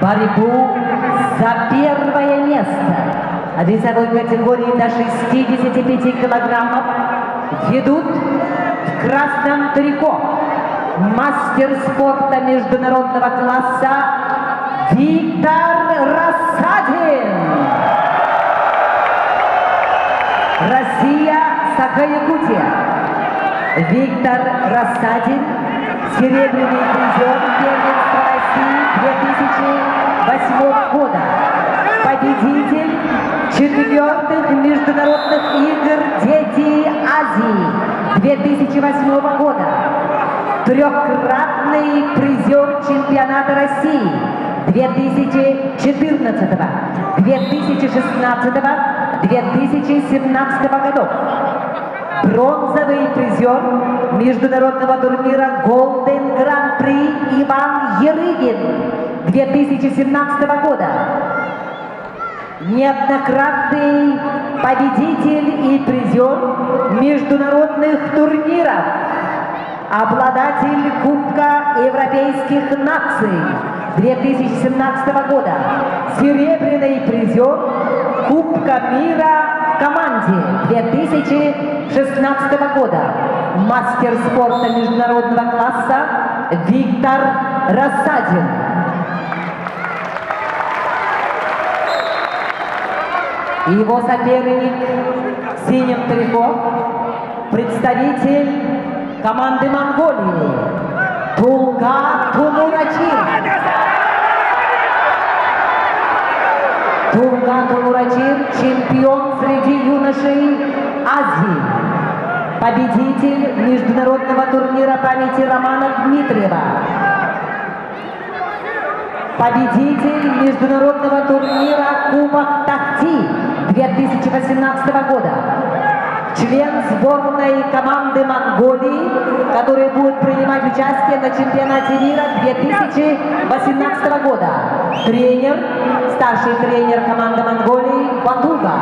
борьбу за первое место в весовой категории до 65 килограммов ведут в красном трико мастер спорта международного класса Виктор Рассадин. Россия, Саха-Якутия. Виктор Рассадин, серебряный призер первенства России 2008 года. Победитель 4-х международных игр «Дети Азии» 2008 года. Трехкратный призер чемпионата России 2014, 2016, 2017 годов. Бронзовый призер международного турнира Golden Grand Prix Иван Ерыгин 2017 года. Неоднократный победитель и призер международных турниров. Обладатель Кубка Европейских наций 2017 года. Серебряный призер Кубка мира в команде 2016 года. Мастер спорта международного класса Виктор Рассадин. Его соперник в синем трико, представитель команды Монголии Тулга Тумурачир. Тулга Тумурачир – чемпион среди юношей Азии, победитель международного турнира памяти Романа Дмитриева, победитель международного турнира Кубок Тахти 2018 года, член сборной команды Монголии, который будет принимать участие на чемпионате мира 2018 года. Тренер, старший тренер команды Монголии Батуга.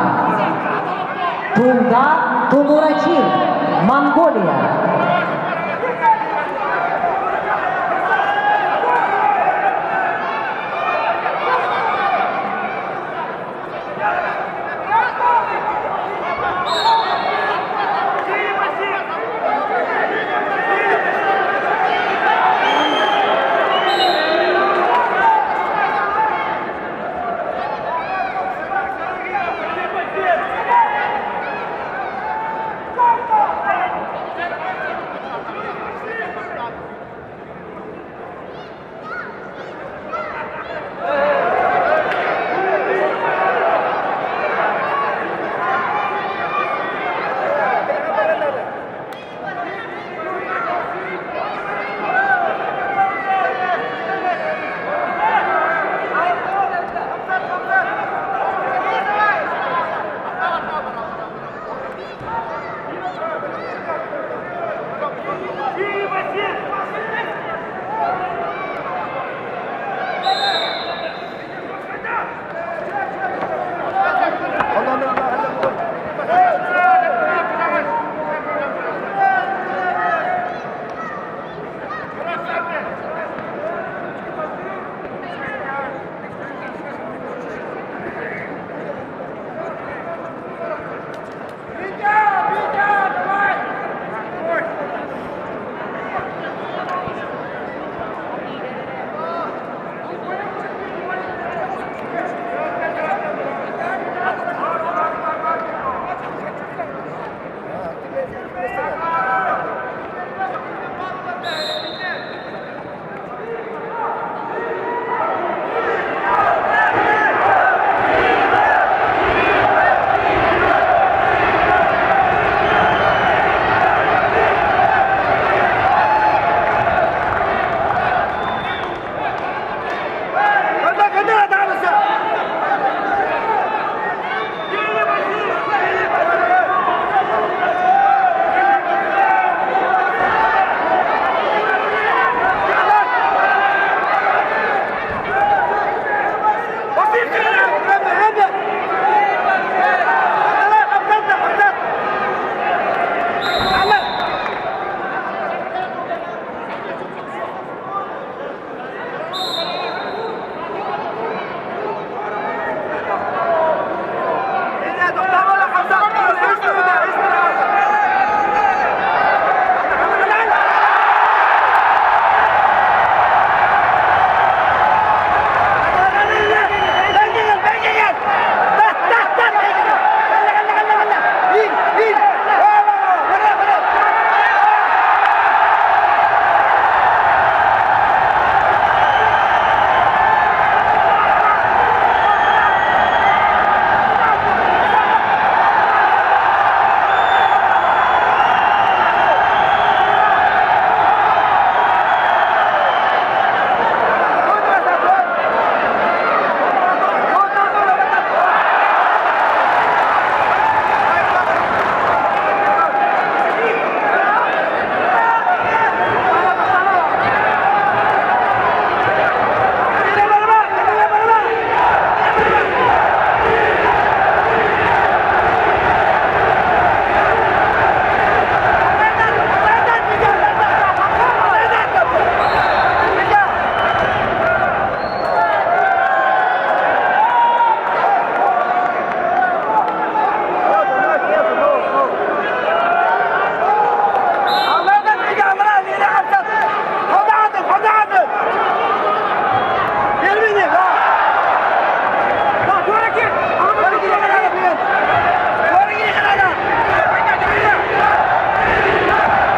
Тулга Тумурачир, Монголия.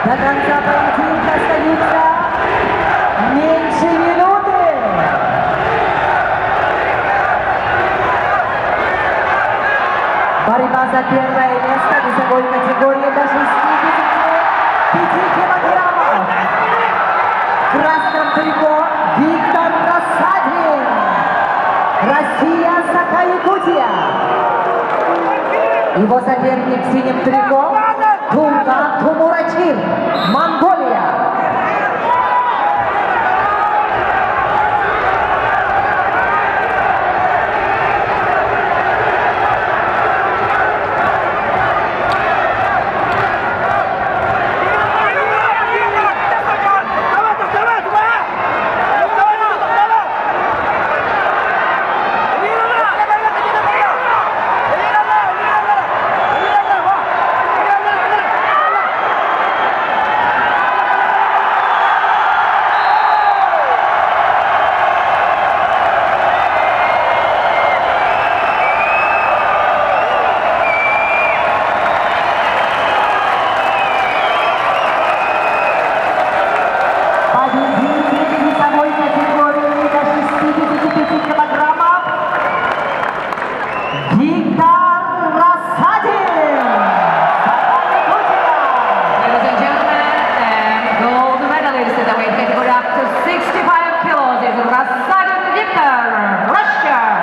До конца поединка остаются меньше минуты. Борьба за первое место в весовой категории до 65 килограммов. В красном трико Виктор Рассадин. Россия, Саха-Якутия. Его соперник в синем трико Тумка Тумурачи.